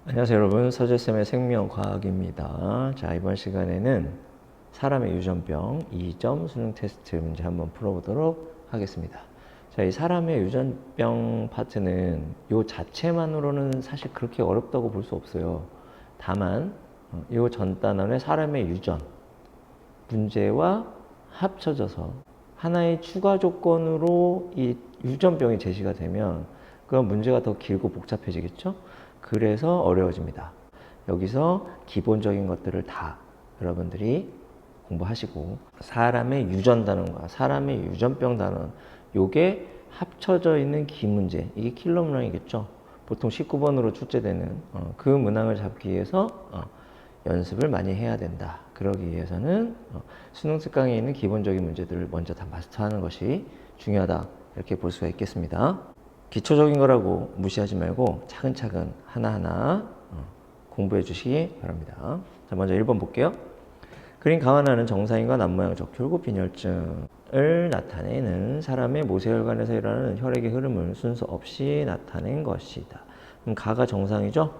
안녕하세요 여러분, 서재쌤의 생명과학입니다. 자, 이번 시간에는 사람의 유전병 2점 수능 테스트 문제 한번 풀어보도록 하겠습니다. 자, 이 사람의 유전병 파트는 요 자체만으로는 사실 그렇게 어렵다고 볼 수 없어요. 다만 요 전 단원의 사람의 유전 문제와 합쳐져서 하나의 추가 조건으로 이 유전병이 제시가 되면 그건 문제가 더 길고 복잡해지겠죠? 그래서 어려워집니다. 여기서 기본적인 것들을 다 여러분들이 공부하시고 사람의 유전 단원과 사람의 유전병 단원 요게 합쳐져 있는 기문제, 이게 킬러 문항이겠죠. 보통 19번으로 출제되는 그 문항을 잡기 위해서 연습을 많이 해야 된다. 그러기 위해서는 수능 특강에 있는 기본적인 문제들을 먼저 다 마스터하는 것이 중요하다, 이렇게 볼 수가 있겠습니다. 기초적인 거라고 무시하지 말고 차근차근 하나하나 공부해 주시기 바랍니다. 자, 먼저 1번 볼게요. 그림 가완하는 정상인과 남모양 적혈구 빈혈증을 나타내는 사람의 모세혈관에서 일어나는 혈액의 흐름을 순서 없이 나타낸 것이다. 그럼 가가 정상이죠?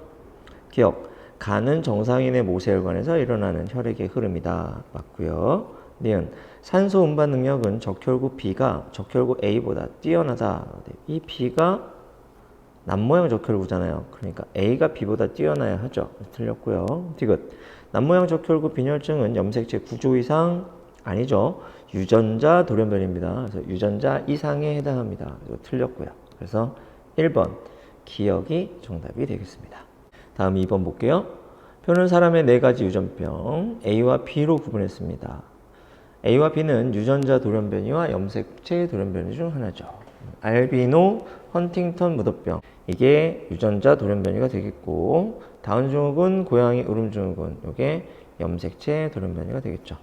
기억, 가는 정상인의 모세혈관에서 일어나는 혈액의 흐름이다. 맞고요. 니은, 산소 운반 능력은 적혈구 B가 적혈구 A보다 뛰어나다. 이 B가 남모양 적혈구잖아요. 그러니까 A가 B보다 뛰어나야 하죠. 틀렸고요. 디귿, 남모양 적혈구 빈혈증은 염색체 구조 이상 아니죠. 유전자 돌연변입니다. 그래서 유전자 이상에 해당합니다. 이거 틀렸고요. 그래서 1번 기억이 정답이 되겠습니다. 다음 2번 볼게요. 표는 사람의 4가지 유전병 A와 B로 구분했습니다. A와 B는 유전자 돌연변이와 염색체 돌연변이 중 하나죠. 알비노, 헌팅턴 무도병, 이게 유전자 돌연변이가 되겠고, 다운 증후군, 고양이 울음 증후군, 이게 염색체 돌연변이가 되겠죠.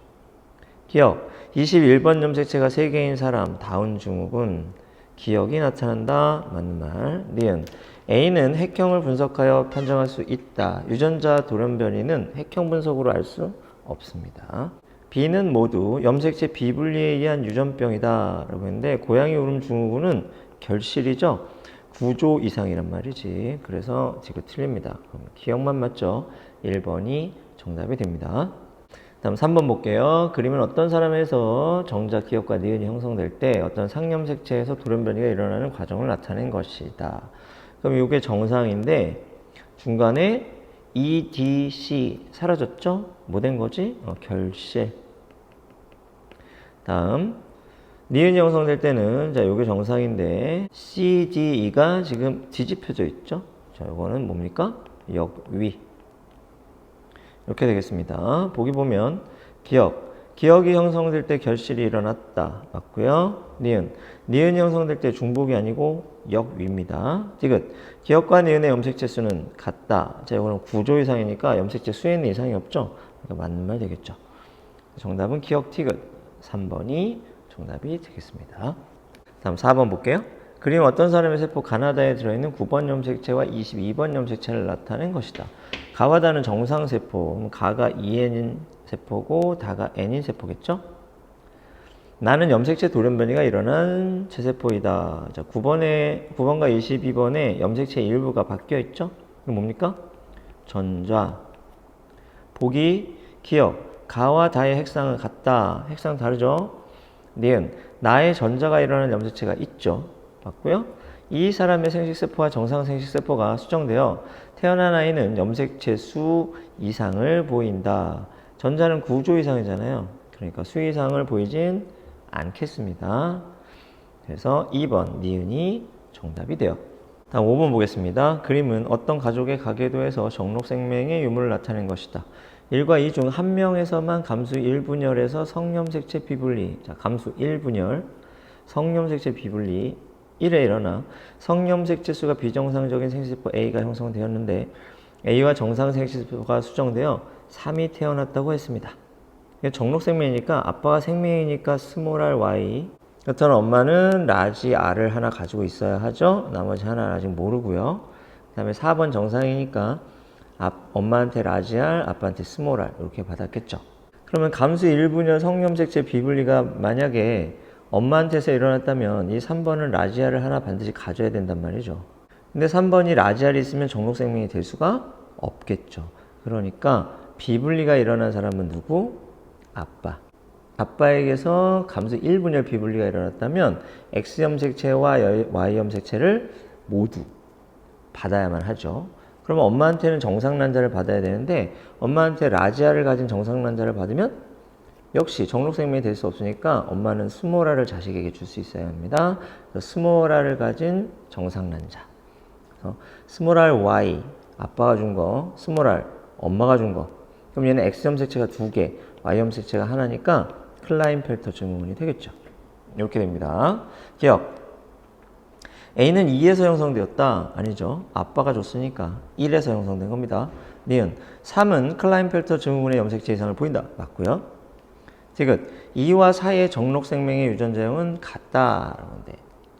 기억, 21번 염색체가 3개인 사람, 다운 증후군, 기억이 나타난다. 맞는 말. 니은, A는 핵형을 분석하여 판정할 수 있다. 유전자 돌연변이는 핵형 분석으로 알 수 없습니다. B는 모두 염색체 비분리에 의한 유전병이다 라고 했는데, 고양이 울음 증후군은 결실이죠. 구조 이상이란 말이지. 그래서 지금 틀립니다. 그럼 기억만 맞죠? 1번이 정답이 됩니다. 다음 3번 볼게요. 그림은 어떤 사람에서 정작 기억과 니은이 형성될 때 어떤 상염색체에서 돌연변이가 일어나는 과정을 나타낸 것이다. 그럼 이게 정상인데 중간에 E, D, C 사라졌죠? 뭐 된 거지? 결실. 다음 니은이 형성될 때는 자, 요게 정상인데 C, D, E가 지금 뒤집혀져 있죠? 자, 요거는 뭡니까? 역위. 이렇게 되겠습니다. 보기 보면 기억이 형성될 때 결실이 일어났다. 맞고요. 니은이 형성될 때 중복이 아니고 역위입니다. 디귿, 기억과 니은의 염색체 수는 같다. 자, 이거는 구조 이상이니까 염색체 수에는 이상이 없죠? 그러니까 맞는 말 되겠죠. 정답은 기억 티귿 3번이 정답이 되겠습니다. 다음 4번 볼게요. 그림 어떤 사람의 세포 가나다에 들어있는 9번 염색체와 22번 염색체를 나타낸 것이다. 가와 다는 정상세포, 가가 2N인 세포고 다가 N인 세포겠죠? 나는 염색체 돌연변이가 일어난 제세포이다. 자, 9번과 22번에 염색체 일부가 바뀌어 있죠? 이거 뭡니까? 전자. 보기, 기억, 가와 다의 핵상은 같다. 핵상 다르죠? 니은, 나의 전자가 일어나는 염색체가 있죠. 맞고요. 이 사람의 생식세포와 정상 생식세포가 수정되어 태어난 아이는 염색체 수 이상을 보인다. 전자는 구조 이상이잖아요. 그러니까 수 이상을 보이진 않겠습니다. 그래서 2번 니은이 정답이 돼요. 다음 5번 보겠습니다. 그림은 어떤 가족의 가계도에서 정록생명의 유무를 나타낸 것이다. 1과 2 중 한 명에서만 감수 1분열에서 성염색체 비분리, 자, 감수 1분열, 성염색체 비분리 1에 일어나 성염색체 수가 비정상적인 생식세포 A가 형성되었는데 A와 정상 생식세포가 수정되어 3이 태어났다고 했습니다. 정록생명이니까 아빠가 생명이니까 스몰 r y, 그렇다면 엄마는 라지 r을 하나 가지고 있어야 하죠. 나머지 하나는 아직 모르고요. 그 다음에 4번 정상이니까 엄마한테 라지 r, 아빠한테 스몰 r 이렇게 받았겠죠. 그러면 감수 1분열 성염색체 비분리가 만약에 엄마한테서 일어났다면 이 3번은 라지아를 하나 반드시 가져야 된단 말이죠. 근데 3번이 라지알이 있으면 정록생명이 될 수가 없겠죠. 그러니까 비분리가 일어난 사람은 누구? 아빠. 아빠에게서 감수 1분열 비분리가 일어났다면 X 염색체와 Y 염색체를 모두 받아야만 하죠. 그러면 엄마한테는 정상난자를 받아야 되는데 엄마한테 라지아를 가진 정상난자를 받으면 역시 정록생명이 될 수 없으니까 엄마는 스몰R을 자식에게 줄 수 있어야 합니다. 스몰R을 가진 정상난자. 스몰R Y 아빠가 준 거, 스몰R 엄마가 준 거. 그럼 얘는 X 염색체가 2개, Y 염색체가 하나니까 클라인펠터 증후군이 되겠죠. 이렇게 됩니다. 기억. A는 2에서 형성되었다. 아니죠. 아빠가 줬으니까 1에서 형성된 겁니다. 니은 3은 클라인펠터 증후군의 염색체 이상을 보인다. 맞고요. 디귿 2와 4의 정록생명의 유전자형은 같다.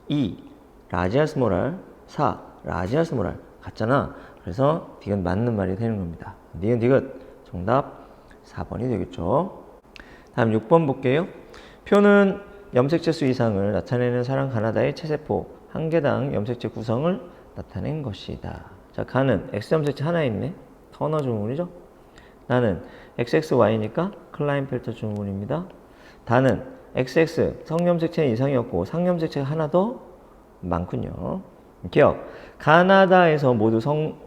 2 라지알 스몰R, 4 라지알 스몰R 같잖아. 그래서 디귿 맞는 말이 되는 겁니다. 니은 디귿 정답 4번이 되겠죠. 다음 6번 볼게요. 표는 염색체 수 이상을 나타내는 사람 가나다의 체세포 한 개당 염색체 구성을 나타낸 것이다. 자, 가는 X 염색체 하나 있네. 터너 증후군이죠. 나는 XXY니까 클라인펠터 증후군입니다. 다는 XX 성염색체 이상이었고 상염색체가 하나 더 많군요. 기억. 가나다에서 모두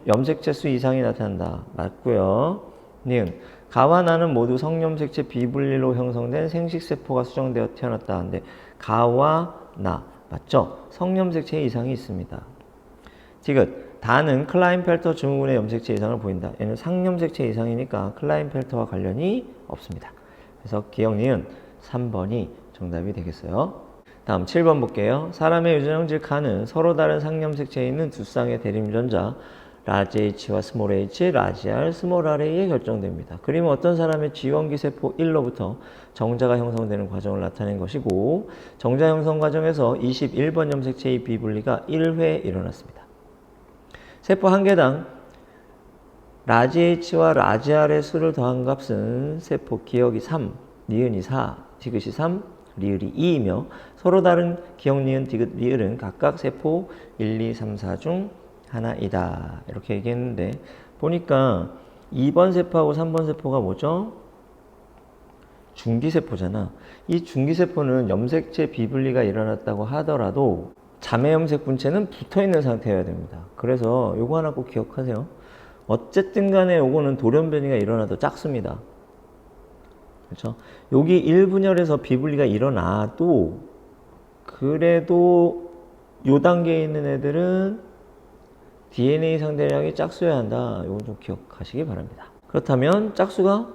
염색체 수 이상이 나타난다. 맞고요. 니은 가와 나는 모두 성염색체 비분리로 형성된 생식세포가 수정되어 태어났다. 근데 가와 나 맞죠? 성염색체 이상이 있습니다. 디귿 다는 클라인펠터 증후군의 염색체 이상을 보인다. 얘는 상염색체 이상이니까 클라인펠터와 관련이 없습니다. 그래서 기억 니은 3번이 정답이 되겠어요. 다음 7번 볼게요. 사람의 유전형질 칸은 서로 다른 상염색체에 있는 두 쌍의 대립유전자 라지 H와 스몰 h, 라지 R, 스몰 R에 결정됩니다. 그림은 어떤 사람의 지원기세포 1로부터 정자가 형성되는 과정을 나타낸 것이고 정자 형성 과정에서 21번 염색체의 비분리가 1회 일어났습니다. 세포 한 개당 라지 H와 라지 R의 수를 더한 값은 세포 기억이 3, 니은이 4, 디귿이 3, 리을이 2이며 서로 다른 기억 니은, 디귿, 리을은 각각 세포 1, 2, 3, 4 중 하나이다. 이렇게 얘기했는데 보니까 2번 세포하고 3번 세포가 뭐죠? 중기세포잖아. 이 중기세포는 염색체 비분리가 일어났다고 하더라도 자매염색 분체는 붙어있는 상태여야 됩니다. 그래서 요거 하나 꼭 기억하세요. 어쨌든 간에 요거는 돌연변이가 일어나도 작습니다. 그렇죠? 여기 1분열에서 비분리가 일어나도 그래도 요 단계에 있는 애들은 DNA 상대량이 짝수여야 한다. 이건 좀 기억하시기 바랍니다. 그렇다면 짝수가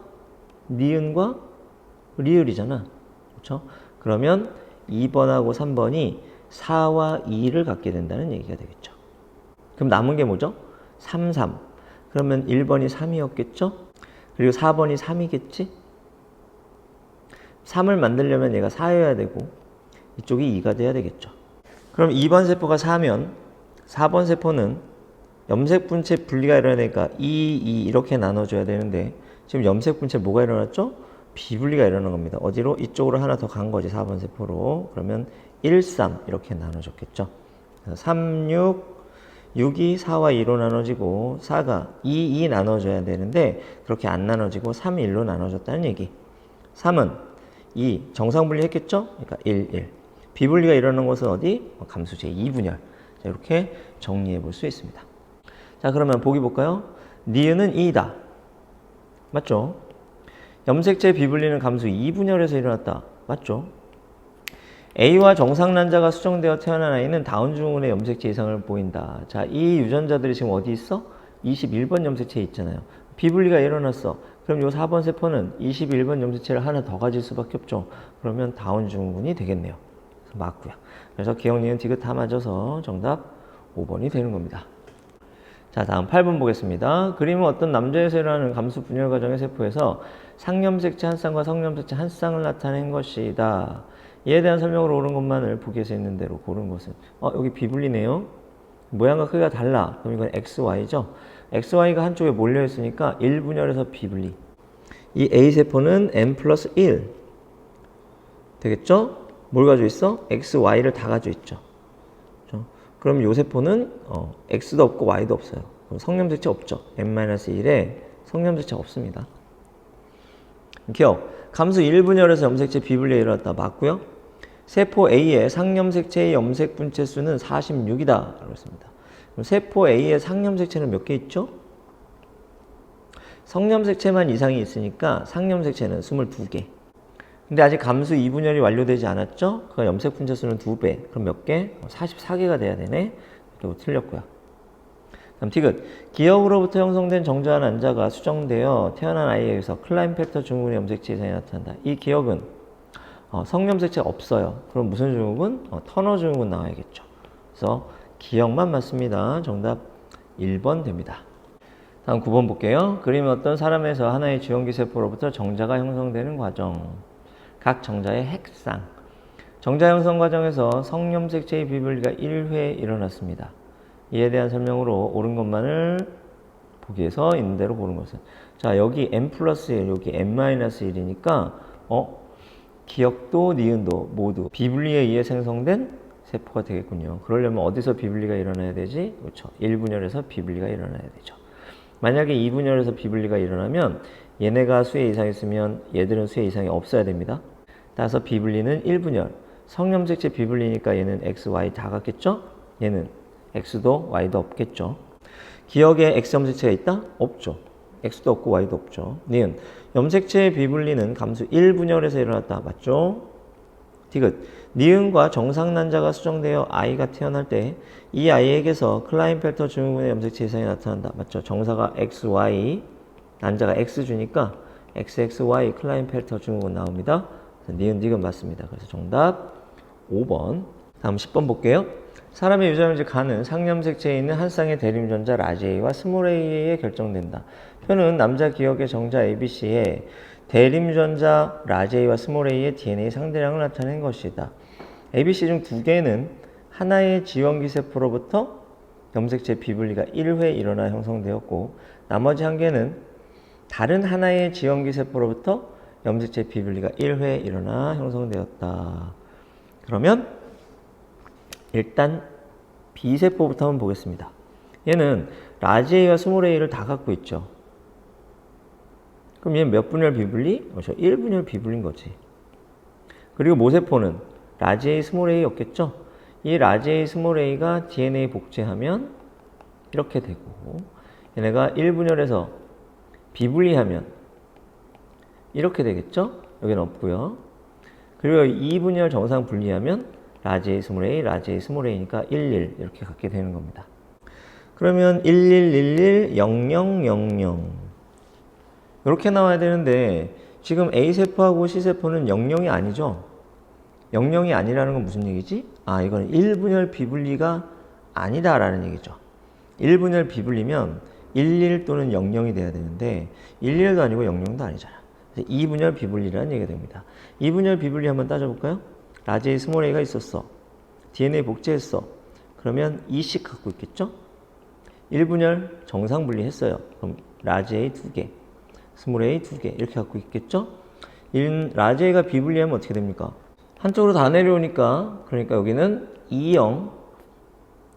니은과 리을이잖아. 그렇죠? 그러면 2번하고 3번이 4와 2를 갖게 된다는 얘기가 되겠죠. 그럼 남은 게 뭐죠? 3, 3. 그러면 1번이 3이었겠죠? 그리고 4번이 3이겠지? 3을 만들려면 얘가 4여야 되고 이쪽이 2가 돼야 되겠죠. 그럼 2번 세포가 4면 4번 세포는 염색 분체 분리가 일어나니까 2 이렇게 나눠줘야 되는데 지금 염색 분체 뭐가 일어났죠? 비분리가 일어난 겁니다. 어디로? 이쪽으로 하나 더 간 거지. 4번 세포로. 그러면 1, 3 이렇게 나눠줬겠죠. 3, 6, 6이 4와 2로 나눠지고 4가 2 나눠줘야 되는데 그렇게 안 나눠지고 3, 1로 나눠졌다는 얘기. 3은 2 정상 분리했겠죠? 그러니까 1, 1. 비분리가 일어나는 것은 어디? 감수 제2분열. 자, 이렇게 정리해 볼 수 있습니다. 자, 그러면 보기 볼까요? 니은은 2다. 맞죠? 염색체 비분리는 감수 2분열에서 일어났다. 맞죠? A와 정상난자가 수정되어 태어난 아이는 다운 증후군의 염색체 이상을 보인다. 자, 이 유전자들이 지금 어디 있어? 21번 염색체에 있잖아요. 비분리가 일어났어. 그럼 이 4번 세포는 21번 염색체를 하나 더 가질 수밖에 없죠. 그러면 다운 증후군이 되겠네요. 그래서 맞고요. 그래서 기억, 니은, 디귿 다 맞아서 정답 5번이 되는 겁니다. 자, 다음 8번 보겠습니다. 그림은 어떤 남자에서 일어나는 감수 분열 과정의 세포에서 상염색체 한 쌍과 성염색체 한 쌍을 나타낸 것이다. 이에 대한 설명으로 옳은 것만을 보기에서 있는 대로 고른 것은 여기 비분리네요. 모양과 크기가 달라. 그럼 이건 XY죠. XY가 한쪽에 몰려 있으니까 1분열에서 비분리. 이 A세포는 N 플러스 1 되겠죠? 뭘 가지고 있어? XY를 다 가지고 있죠. 그럼 이 세포는 X도 없고 Y도 없어요. 성염색체 없죠. n-1에 성염색체 없습니다. 기억, 감수 1분열에서 염색체 비분리가 일어났다. 맞고요. 세포 A의 상염색체의 염색 분체 수는 46이다. 라고 했습니다. 그럼 세포 A의 상염색체는 몇 개 있죠? 성염색체만 이상이 있으니까 상염색체는 22개. 근데 아직 감수 2분열이 완료되지 않았죠? 그 염색 분체 수는 2배. 그럼 몇 개? 44개가 돼야 되네. 또 틀렸고요. 다음 티귿. 기억으로부터 형성된 정자와 난자가 수정되어 태어난 아이에 의해서 클라인 팩터 증후군의 염색체 이상이 나타난다. 이 기억은 성염색체가 없어요. 그럼 무슨 증후군? 터너 증후군 나와야겠죠. 그래서 기억만 맞습니다. 정답 1번 됩니다. 다음 9번 볼게요. 그림은 어떤 사람에서 하나의 지원기 세포로부터 정자가 형성되는 과정. 각 정자의 핵상. 정자 형성 과정에서 성염색체의 비분리가 1회 일어났습니다. 이에 대한 설명으로 옳은 것만을 보기 위해서 있는 대로 보는 것은. 자, 여기 n 플러스 1, 여기 n-1이니까 기억도 니은도 모두 비분리에 의해 생성된 세포가 되겠군요. 그러려면 어디서 비분리가 일어나야 되지? 그렇죠. 1분열에서 비분리가 일어나야 되죠. 만약에 2분열에서 비분리가 일어나면 얘네가 수에 이상이 있으면 얘들은 수에 이상이 없어야 됩니다. 따라서 비분리는 1분열. 성염색체 비분리니까 얘는 x, y 다 같겠죠? 얘는 x도 y도 없겠죠. 기억에 x 염색체가 있다? 없죠. x도 없고 y도 없죠. 니은 염색체의 비분리는 감수 1분열에서 일어났다. 맞죠? 디귿. 니은과 정상 난자가 수정되어 아이가 태어날 때 이 아이에게서 클라인펠터 증후군의 염색체 이상이 나타난다. 맞죠? 정사가 x, y, 난자가 x 주니까 x, x, y 클라인펠터 증후군 나옵니다. 니은, 디귿 맞습니다. 그래서 정답 5번. 다음 10번 볼게요. 사람의 유전자 간은 상염색체에 있는 한 쌍의 대림전자 라지 A와 스몰 A에 의해 결정된다. 표는 남자 기억의 정자 ABC에 대림전자 라지 A와 스몰 A의 DNA 상대량을 나타낸 것이다. ABC 중 두 개는 하나의 지원기 세포로부터 염색체 비분리가 1회 일어나 형성되었고 나머지 한 개는 다른 하나의 지원기 세포로부터 염색체 비분리가 1회 일어나 형성되었다. 그러면 일단 B세포부터 한번 보겠습니다. 얘는 라지 A와 스몰 A를 다 갖고 있죠. 그럼 얘는 몇 분열 비분리? 1분열 비분리인 거지. 그리고 모세포는 라지 A, 스몰 A 였겠죠? 이 라지 A, 스몰 A가 DNA 복제하면 이렇게 되고 얘네가 1분열에서 비분리하면 이렇게 되겠죠? 여기는 없고요. 그리고 2분열 정상 분리하면 라지 A, 스몰 A, 라지 A, 스몰 A니까 11 이렇게 갖게 되는 겁니다. 그러면 1111 0000 이렇게 나와야 되는데 지금 A세포하고 C세포는 00이 아니죠? 00이 아니라는 건 무슨 얘기지? 이건 1분열 비분리가 아니다라는 얘기죠. 1분열 비분리면 11 또는 00이 돼야 되는데 11도 아니고 00도 아니잖아. 그래서 2분열 비분리라는 얘기가 됩니다. 2분열 비분리 한번 따져볼까요? 라지 A, 스몰 A가 있었어. DNA 복제했어. 그러면 2씩 갖고 있겠죠? 1분열 정상 분리했어요. 그럼 라지 A 2개, 스몰 A 2개 이렇게 갖고 있겠죠? 라지 A가 비분리하면 어떻게 됩니까? 한쪽으로 다 내려오니까 그러니까 여기는 20,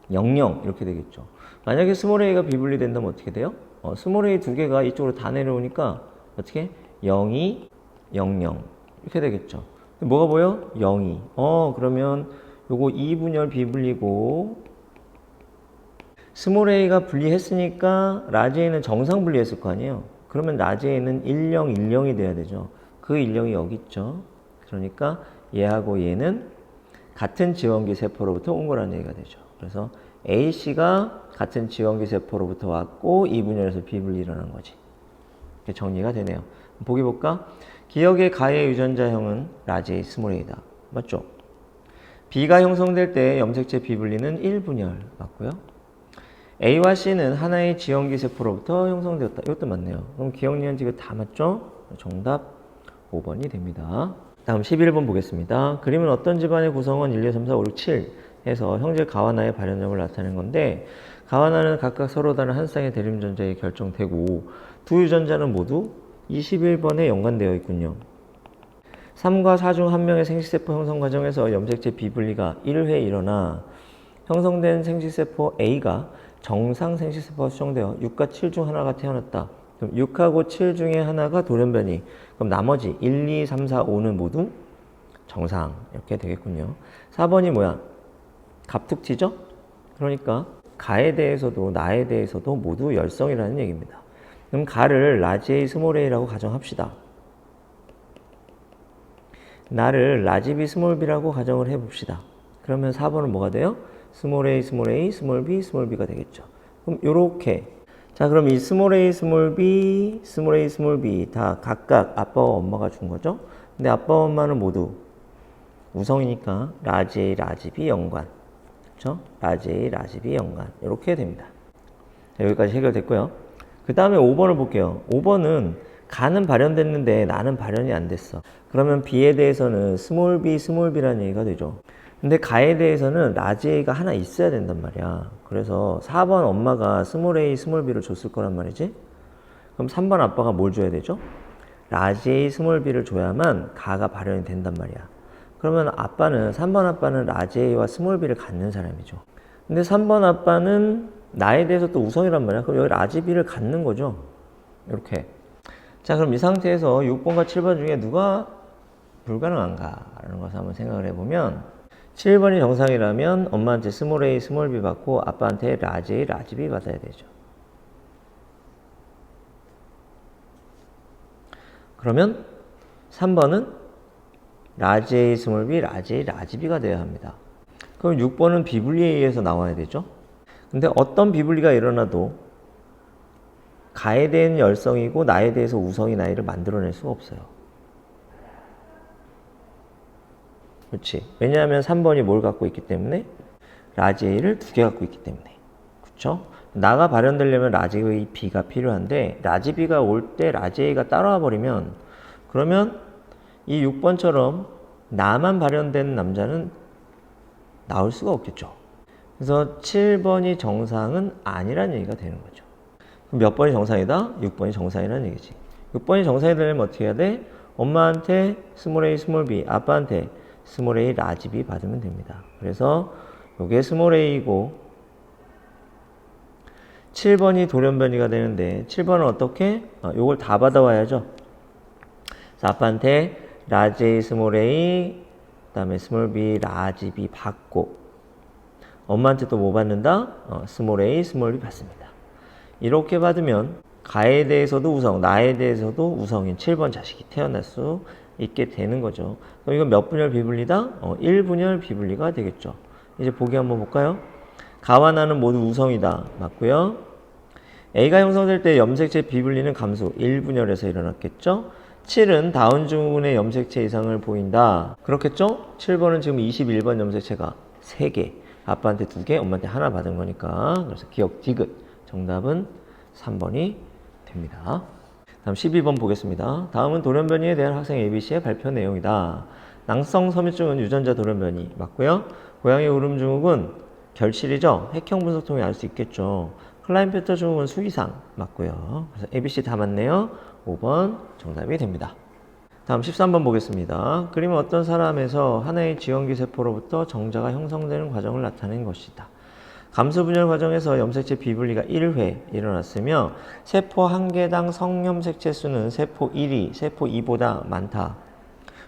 00 이렇게 되겠죠. 만약에 스몰 A가 비분리 된다면 어떻게 돼요? 스몰 A 2개가 이쪽으로 다 내려오니까 어떻게? 02, 00 이렇게 되겠죠. 뭐가 보여? 02. 그러면 요거 2분열 비분리고 스몰 A가 분리했으니까 라지 A는 정상 분리했을 거 아니에요. 그러면 라지 A는 1010이 돼야 되죠. 그 10이 여기 있죠. 그러니까 얘하고 얘는 같은 지원기 세포로부터 온 거라는 얘기가 되죠. 그래서 A씨가 같은 지원기 세포로부터 왔고 2분열에서 비분리 일어난 거지. 이렇게 정리가 되네요. 보기 볼까? 기억의 가해 유전자형은 라지 A, 스몰 A다. 맞죠? B가 형성될 때 염색체 비분리는 1분열. 맞고요. A와 C는 하나의 지원기 세포로부터 형성되었다. 이것도 맞네요. 그럼 기억, 니은, 디귿 다 맞죠? 정답 5번이 됩니다. 다음 11번 보겠습니다. 그림은 어떤 집안의 구성원 1, 2, 3, 4, 5, 6, 7 해서 형제 가와 나의 발현점을 나타내는 건데 가와 나는 각각 서로 다른 한 쌍의 대림전자에 결정되고 두 유전자는 모두 21번에 연관되어 있군요. 3과 4 중 한 명의 생식세포 형성 과정에서 염색체 비분리가 1회 일어나 형성된 생식세포 A가 정상 생식세포가 수정되어 6과 7 중 하나가 태어났다. 그럼 6하고 7 중에 하나가 돌연변이. 그럼 나머지 1, 2, 3, 4, 5는 모두 정상. 이렇게 되겠군요. 4번이 뭐야? 갑툭튀죠? 그러니까 가에 대해서도 나에 대해서도 모두 열성이라는 얘기입니다. 그럼 가를 라지 A, 스몰 a라고 가정합시다. 나를 라지 B, 스몰 b라고 가정을 해봅시다. 그러면 4번은 뭐가 돼요? 스몰 a, 스몰 a, 스몰 b, 스몰 b가 되겠죠. 그럼 요렇게. 자, 그럼 이 스몰 a, 스몰 b, 스몰 a, 스몰 b 다 각각 아빠와 엄마가 준 거죠. 근데 아빠와 엄마는 모두 우성이니까 라지 A, 라지 B 연관. 그렇죠? 라지 A, 라지 B 연관. 이렇게 됩니다. 자, 여기까지 해결됐고요. 그 다음에 5번을 볼게요. 5번은 가는 발현됐는데 나는 발현이 안 됐어. 그러면 B에 대해서는 스몰 b, 스몰 b라는 얘기가 되죠. 근데 가에 대해서는 라지 A가 하나 있어야 된단 말이야. 그래서 4번 엄마가 스몰 A, 스몰 b를 줬을 거란 말이지. 그럼 3번 아빠가 뭘 줘야 되죠? 라지 A, 스몰 b를 줘야만 가가 발현이 된단 말이야. 그러면 3번 아빠는 라지 A와 스몰 b를 갖는 사람이죠. 근데 3번 아빠는 나에 대해서 또 우성이란 말이야. 그럼 여기 라지 B를 갖는 거죠. 이렇게. 자, 그럼 이 상태에서 6번과 7번 중에 누가 불가능한가라는 것을 한번 생각을 해보면 7번이 정상이라면 엄마한테 스몰 a, 스몰 b 받고 아빠한테 라지 A, 라지 B 받아야 되죠. 그러면 3번은 라지 A, 스몰 b, 라지 A, 라지 B가 되어야 합니다. 그럼 6번은 비분리에 의해서 나와야 되죠. 근데 어떤 비분리가 일어나도 가에 대한 열성이고 나에 대해서 우성인 아이를 만들어낼 수가 없어요. 그렇지. 왜냐하면 3번이 뭘 갖고 있기 때문에 라지 A를 2개 갖고 있기 때문에. 그렇죠? 나가 발현되려면 라지 A, B가 필요한데 라지 B가 올 때 라지 A가 따라와 버리면 그러면 이 6번처럼 나만 발현된 남자는 나올 수가 없겠죠. 그래서 7번이 정상은 아니란 얘기가 되는 거죠. 그럼 몇 번이 정상이다? 6번이 정상이라는 얘기지. 6번이 정상이 되려면 어떻게 해야 돼? 엄마한테 스몰 a, 스몰 b, 아빠한테 스몰 a, 라지 b 받으면 됩니다. 그래서 이게 스몰 a이고 7번이 돌연변이가 되는데 7번은 어떻게? 요걸 다 받아와야죠. 그래서 아빠한테 라지 a, 스몰 a, 그 다음에 스몰 b, 라지 b 받고 엄마한테 또 뭐 받는다? 스몰 a, 스몰 b 받습니다. 이렇게 받으면 가에 대해서도 우성, 나에 대해서도 우성인 7번 자식이 태어날 수 있게 되는 거죠. 그럼 이건 몇 분열 비분리다? 1분열 비분리가 되겠죠. 이제 보기 한번 볼까요? 가와 나는 모두 우성이다. 맞고요. A가 형성될 때 염색체 비분리는 감소 1분열에서 일어났겠죠. 7은 다운 증후군의 염색체 이상을 보인다. 그렇겠죠? 7번은 지금 21번 염색체가 3개. 아빠한테 2개, 엄마한테 하나 받은 거니까. 그래서 기억 디귿. 정답은 3번이 됩니다. 다음 12번 보겠습니다. 다음은 돌연변이에 대한 학생 ABC의 발표 내용이다. 낭성 섬유증은 유전자 돌연변이 맞고요. 고양이 울음 증후군 결실이죠. 핵형 분석 통해 알 수 있겠죠. 클라인페터 증후군 수기상 맞고요. 그래서 ABC 다 맞네요. 5번 정답이 됩니다. 다음 13번 보겠습니다. 그림은 어떤 사람에서 하나의 지원기 세포로부터 정자가 형성되는 과정을 나타낸 것이다. 감수 분열 과정에서 염색체 비분리가 1회 일어났으며 세포 1개당 성염색체 수는 세포 1이 세포 2보다 많다.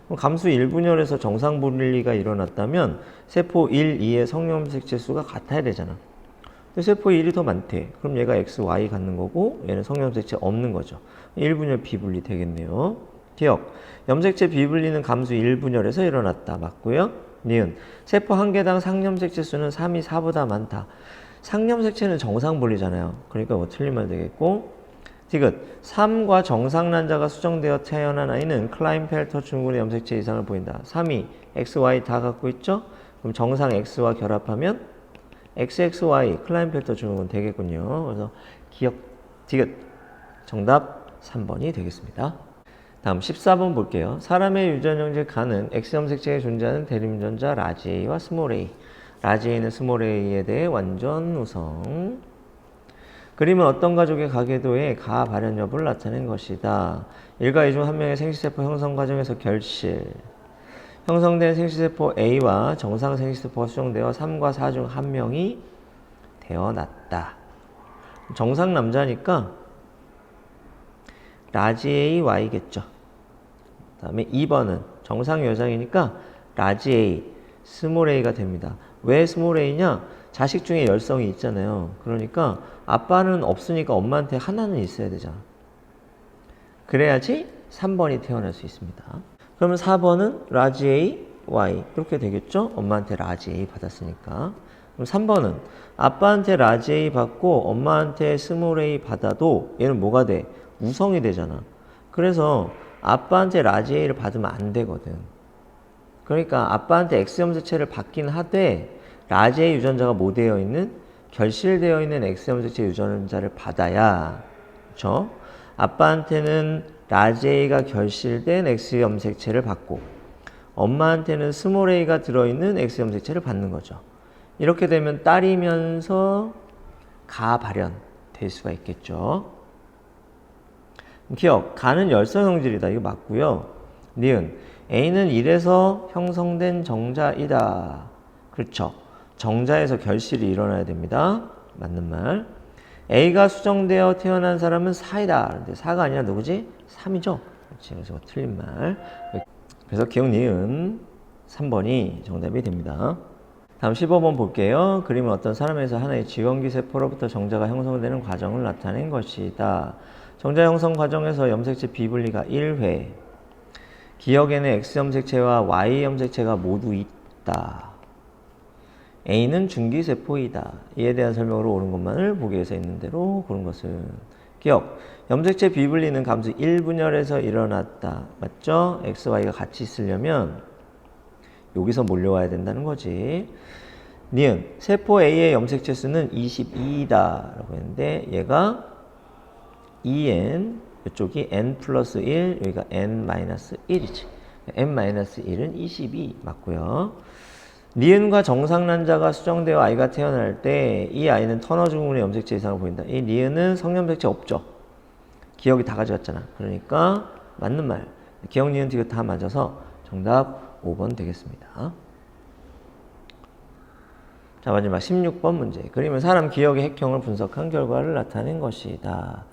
그럼 감수 1분열에서 정상 분리가 일어났다면 세포 1, 2의 성염색체 수가 같아야 되잖아. 근데 세포 1이 더 많대. 그럼 얘가 X, Y 갖는 거고 얘는 성염색체 없는 거죠. 1분열 비분리 되겠네요. 기억. 염색체 비분리는 감수 1분열에서 일어났다. 맞고요. 니은. 세포 1개당 상염색체 수는 3이 4보다 많다. 상염색체는 정상 분리잖아요. 그러니까 뭐 틀린 말 되겠고. 디귿. 3과 정상 난자가 수정되어 태어난 아이는 클라인펠터 증후군의 염색체 이상을 보인다. 3이 X, Y 다 갖고 있죠? 그럼 정상 X와 결합하면 XXY 클라인펠터 증후군 되겠군요. 그래서 기억 디귿. 정답 3번이 되겠습니다. 다음 14번 볼게요. 사람의 유전 형질 가는 X염색체에 존재하는 대립유전자 라지 A와 스몰 a. 라지 A는 스몰 a에 대해 완전 우성. 그림은 어떤 가족의 가궤도에 가 발현 여부를 나타낸 것이다. 일가 이 중 한 명의 생식세포 형성 과정에서 결실. 형성된 생식세포 A와 정상 생식세포가 수정되어 3과 4 중 한 명이 태어났다. 정상 남자니까 라지 A, Y겠죠. 그 다음에 2번은 정상 여자이니까 라지 A, 스몰 A가 됩니다. 왜 스몰 A냐? 자식 중에 열성이 있잖아요. 그러니까 아빠는 없으니까 엄마한테 하나는 있어야 되잖아. 그래야지 3번이 태어날 수 있습니다. 그러면 4번은 라지 A, Y 이렇게 되겠죠? 엄마한테 라지 A 받았으니까. 그럼 3번은 아빠한테 라지 A 받고 엄마한테 스몰 A 받아도 얘는 뭐가 돼? 우성이 되잖아. 그래서 아빠한테 라지 A를 받으면 안 되거든. 그러니까 아빠한테 X 염색체를 받긴 하되 라지 A 유전자가 뭐 되어 있는? 결실되어 있는 X 염색체 유전자를 받아야, 그렇죠? 아빠한테는 라지 A가 결실된 X 염색체를 받고 엄마한테는 스몰 A가 들어있는 X 염색체를 받는 거죠. 이렇게 되면 딸이면서 가발현될 수가 있겠죠. 기억, 가는 열성 형질이다. 이거 맞고요. 니은, A는 1에서 형성된 정자이다. 그렇죠. 정자에서 결실이 일어나야 됩니다. 맞는 말. A가 수정되어 태어난 사람은 4이다. 근데 4가 아니라 누구지? 3이죠. 그렇지. 그래서 틀린 말. 그래서 기억 니은 3번이 정답이 됩니다. 다음 15번 볼게요. 그림은 어떤 사람에서 하나의 지원기 세포로부터 정자가 형성되는 과정을 나타낸 것이다. 정자 형성 과정에서 염색체 비분리가 1회. 기억에는 X 염색체와 Y 염색체가 모두 있다. A는 중기세포이다. 이에 대한 설명으로 옳은 것만을 보기에서 있는 대로 고른 것은 기억. 염색체 비분리는 감수 1분열에서 일어났다. 맞죠? X, Y가 같이 있으려면 여기서 몰려와야 된다는 거지. 니은. 세포 A의 염색체 수는 22이다. 라고 했는데 얘가 2n, 이쪽이 n 플러스 1, 여기가 n 마이너스 1이지. n 마이너스 1은 22 맞고요. 니은과 정상난자가 수정되어 아이가 태어날 때 이 아이는 터너 증후군의 염색체 이상을 보인다. 이 니은은 성염색체 없죠. 기억이 다 가져갔잖아. 그러니까 맞는 말. 기억, 니은, 디귿 다 맞아서 정답 5번 되겠습니다. 자, 마지막 16번 문제. 그림은 사람 기억의 핵형을 분석한 결과를 나타낸 것이다.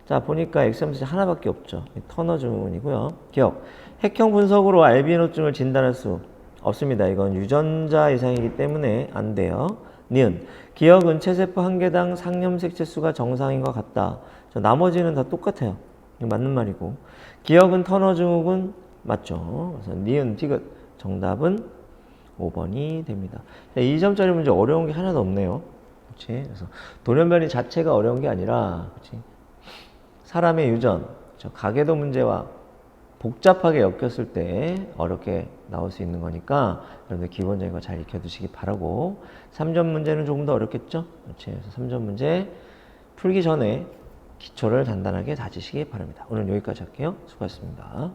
자, 보니까 X염색체 하나밖에 없죠. 터너 증후군이고요. 기억. 핵형 분석으로 알비노증을 진단할 수 없습니다. 이건 유전자 이상이기 때문에 안 돼요. 니은. 기억은 체세포 한 개당 상염색체 수가 정상인 것 같다. 자, 나머지는 다 똑같아요. 맞는 말이고. 기억은 터너 증후군 맞죠. 그래서 니은, 디귿. 정답은 5번이 됩니다. 자, 2점짜리 문제 어려운 게 하나도 없네요. 그렇지? 그래서 돌연변이 자체가 어려운 게 아니라, 그렇지? 사람의 유전, 가계도 문제와 복잡하게 엮였을 때 어렵게 나올 수 있는 거니까 여러분들 기본적인 거 잘 익혀두시기 바라고. 3점 문제는 조금 더 어렵겠죠? 그렇지? 그래서 3점 문제 풀기 전에 기초를 단단하게 다지시기 바랍니다. 오늘 여기까지 할게요. 수고하셨습니다.